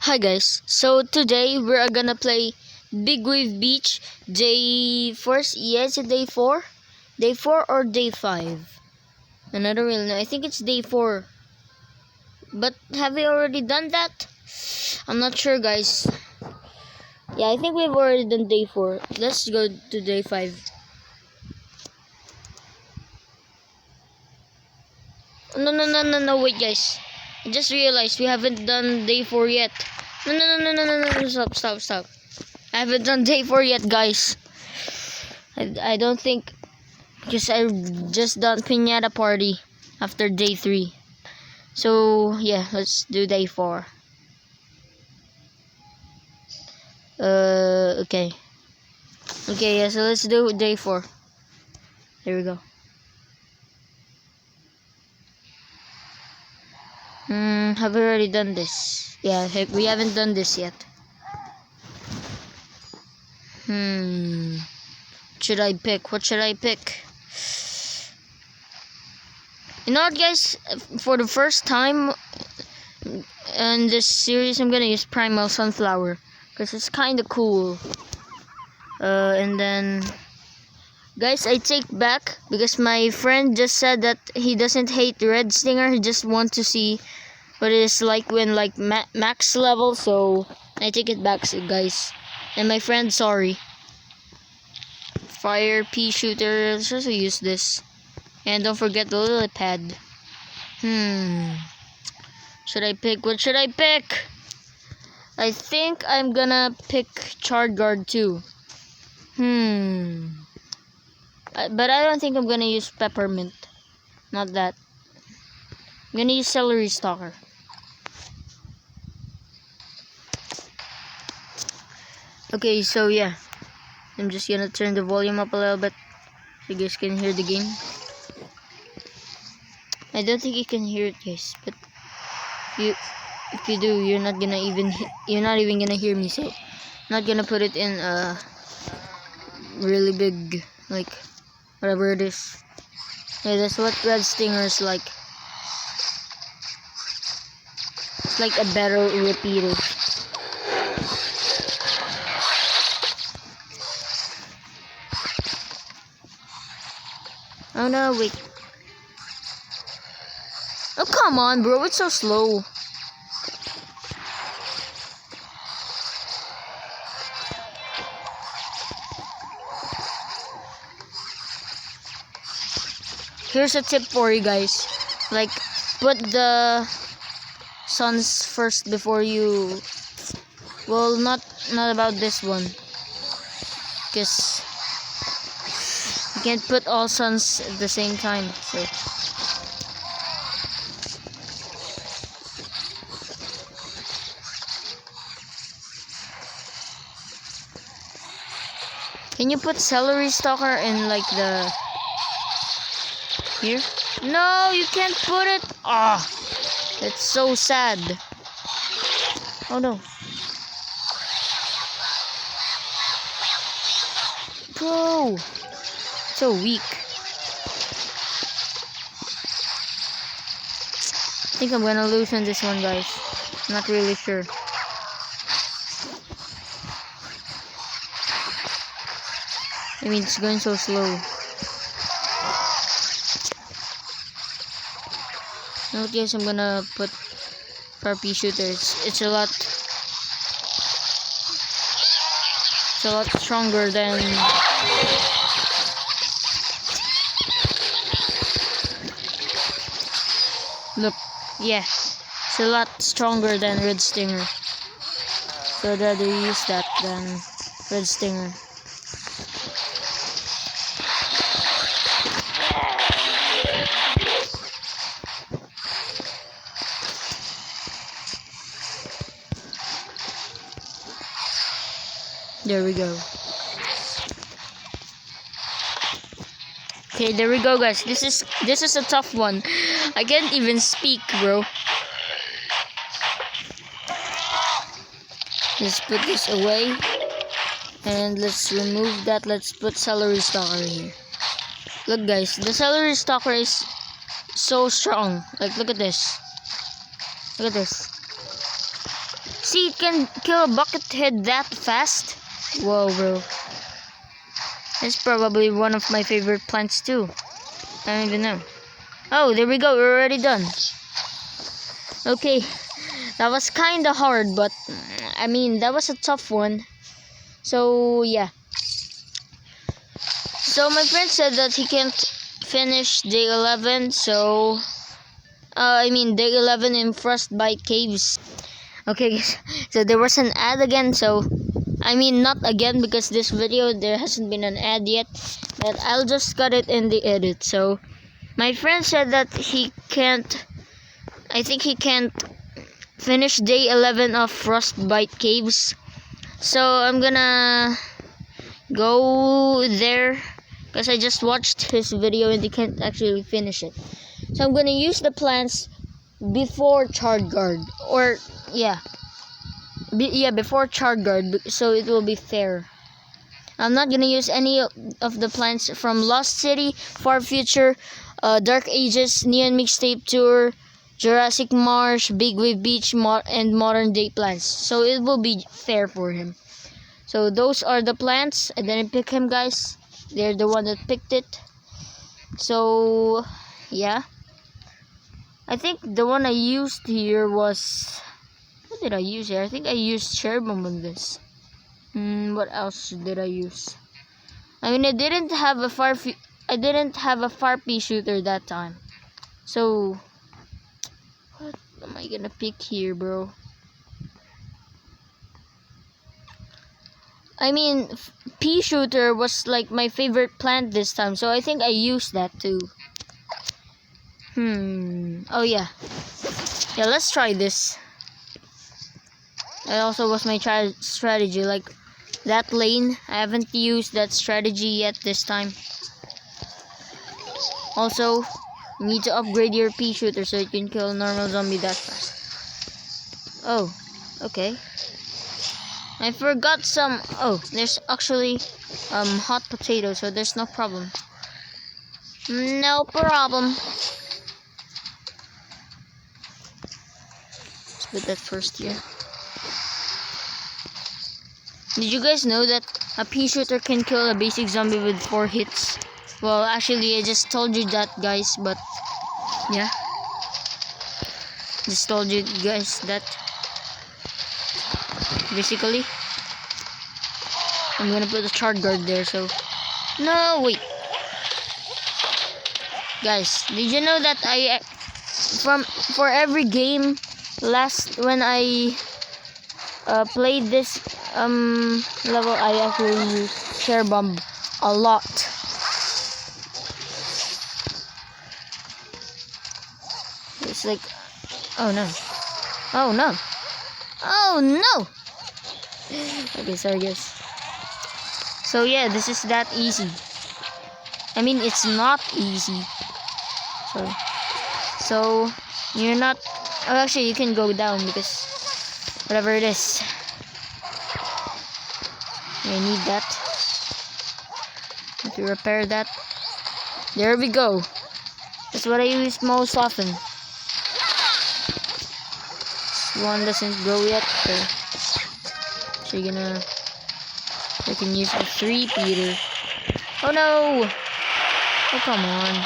Hi guys, so today we're gonna play Big Wave Beach day first. Yes, day 4? Day 4 or day 5? And I don't really know. I think it's day 4. But have we already done that? I'm not sure, guys. Yeah, I think we've already done day 4. Let's go to day 5. No, wait guys. I just realized we haven't done day 4 yet. No, stop. I haven't done day 4 yet, guys. I don't think, because I just done Piñata Party after day 3. So, yeah, let's do day 4. Okay. Okay, yeah, so let's do day 4. Here we go. Have we already done this? Yeah, we haven't done this yet. Should I pick? What should I pick? You know what, guys? For the first time in this series, I'm gonna use Primal Sunflower because it's kind of cool. And then, guys, I take back because my friend just said that he doesn't hate Red Stinger. He just wants to see what it is like when max level. So I take it back, guys. And my friend, sorry. Fire pea shooter. Let's also use this. And don't forget the lily pad. Should I pick? What should I pick? I think I'm gonna pick Chard Guard too. But I don't think I'm gonna use Peppermint. Not that. I'm gonna use Celery Stalker. Okay, so yeah. I'm just gonna turn the volume up a little bit so you guys can hear the game. I don't think you can hear it, guys, but if you do, you're not even gonna hear me. So I'm not gonna put it in really big, like whatever it is. Yeah, that's what Red Stinger is like. It's like a barrel repeater. Oh no, wait. Oh, come on, bro. It's so slow. Here's a tip for you guys. Like, put the suns first before you... Well, not about this one. Because you can't put all suns at the same time. So... Can you put Celery Stalker in like the... Here? No, you can't put it. It's so sad. Oh no. Bro, so weak. I think I'm gonna lose on this one, guys. Not really sure. I mean, it's going so slow. Now, guys, I'm gonna put Pea shooter. It's a lot stronger than... Look, yeah, it's a lot stronger than Red Stinger. So I'd rather use that than Red Stinger. There we go. Okay, there we go, guys. This is a tough one. I can't even speak, bro. Let's put this away. And let's remove that. Let's put Celery Stalker here. Look, guys. The Celery Stalker is so strong. Like, look at this. Look at this. See, it can kill a bucket head that fast. Whoa, bro. It's probably one of my favorite plants too. I don't even know. Oh, there we go. We're already done. Okay. That was kind of hard, but I mean, that was a tough one. So, yeah. So, my friend said that he can't finish day 11. So, day 11 in Frostbite Caves. Okay, guys. So, there was an ad again. So, not again because this video, there hasn't been an ad yet. But I'll just cut it in the edit. So, my friend said that he can't finish day 11 of Frostbite Caves. So I'm gonna go there because I just watched his video and he can't actually finish it. So I'm gonna use the plants before Charred Guard, or before Charred Guard, so it will be fair. I'm not gonna use any of the plants from Lost City, Far Future, Dark Ages, Neon Mixtape Tour, Jurassic Marsh, Big Wave Beach, and Modern Day plants. So it will be fair for him. So those are the plants. I didn't pick him, guys. They're the one that picked it. So, yeah. I think the one I used here was... What did I use here? I think I used Cherry Bomb on this. What else did I use? I didn't have a far pea shooter that time. So... What am I gonna pick here, bro? Pea shooter was like my favorite plant this time, so I think I used that too. Oh yeah. Yeah, let's try this. That also was my strategy, like that lane. I haven't used that strategy yet this time. Also, you need to upgrade your pea shooter so it can kill a normal zombie that fast. Oh, okay. I forgot some. Oh, there's actually hot potato, so there's no problem. No problem. Let's put that first here. Did you guys know that a pea shooter can kill a basic zombie with 4 hits? Well, actually, I just told you that, guys, but yeah. Just told you guys that. Basically, I'm gonna put a Charred Guard there, so... No, wait. Guys, did you know that for every game, when I played this level, I actually used Cherry Bomb a lot. It's like, oh no, oh no, oh no. Okay, sorry guys. So yeah, this is that easy. It's not easy. So you're not. Oh, actually, you can go down because whatever it is, I need that. Have to repair that. There we go. That's what I use most often. This one doesn't grow yet, so I can use a 3-peater. Oh no! Oh, come on.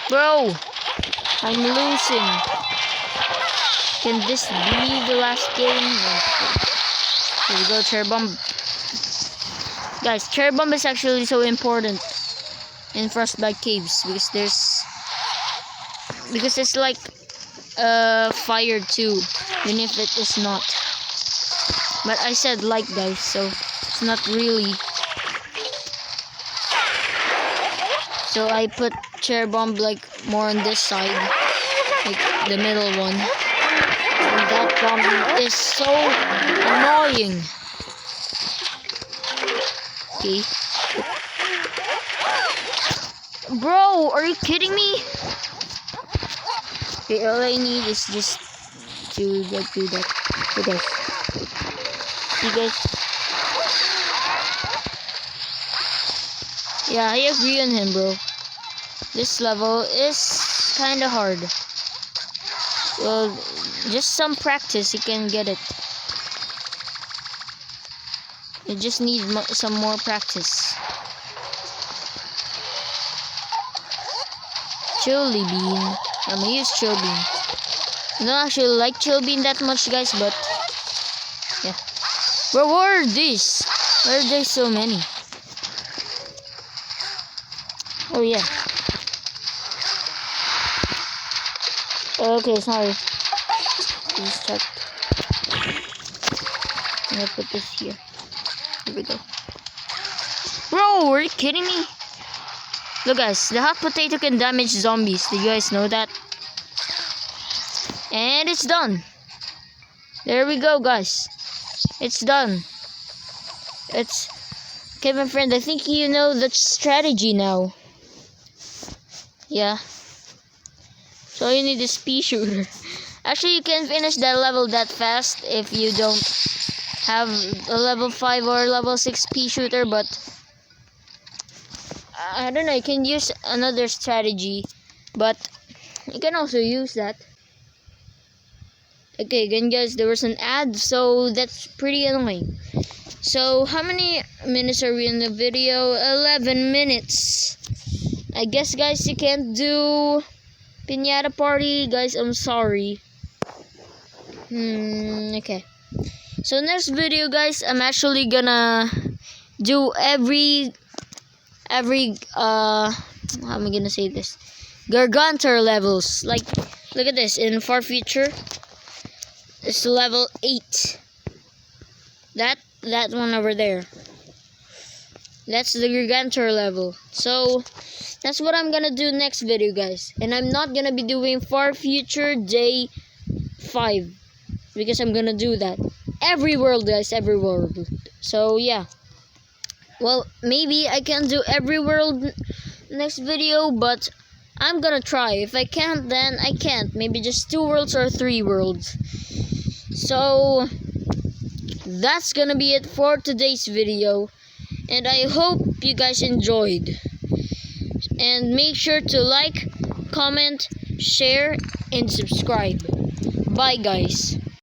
Bro! I'm losing. Can this be the last game? Here we go, Cherry Bomb. Guys, Cherry Bomb is actually so important in Frostbite Caves because it's like fire too, even if it is not. But I said like, guys, so it's not really. So I put Cherry Bomb like more on this side, like the middle one. And that bomb is so annoying. Okay. Bro, are you kidding me? Okay, all I need is just to do that. Okay. You guys. Yeah, I agree on him, bro. This level is kind of hard. Well, just some practice, you can get it. You just need some more practice. Chili bean. I'm gonna use chili bean. I don't actually like chili bean that much, guys, but yeah. Where were these? Why are there so many? Oh yeah. Okay, sorry. Just check. I'm gonna put this here. Here we go. Bro, are you kidding me? Look guys, the hot potato can damage zombies. Do you guys know that? And it's done. There we go, guys. It's done. It's okay, my friend. I think you know the strategy now. Yeah. So all you need is pea shooter. Actually, you can finish that level that fast if you don't have a level 5 or level 6 pea shooter, but I don't know, you can use another strategy, but you can also use that. Okay, again guys, there was an ad, so that's pretty annoying. So how many minutes are we in the video? 11 minutes. I guess guys, you can't do piñata party, guys, I'm sorry. Okay. So next video guys, I'm actually gonna do every how am I gonna say this, Gargantor levels. Like, look at this, in far future it's level 8. That one over there, that's the Gargantor level. So that's what I'm gonna do next video guys, and I'm not gonna be doing far future day 5 because I'm gonna do that every world guys, every world. So yeah, well, maybe I can do every world next video, but I'm gonna try. If I can't, then I can't. Maybe just 2 worlds or 3 worlds. So that's gonna be it for today's video, and I hope you guys enjoyed. And make sure to like, comment, share, and subscribe. Bye guys.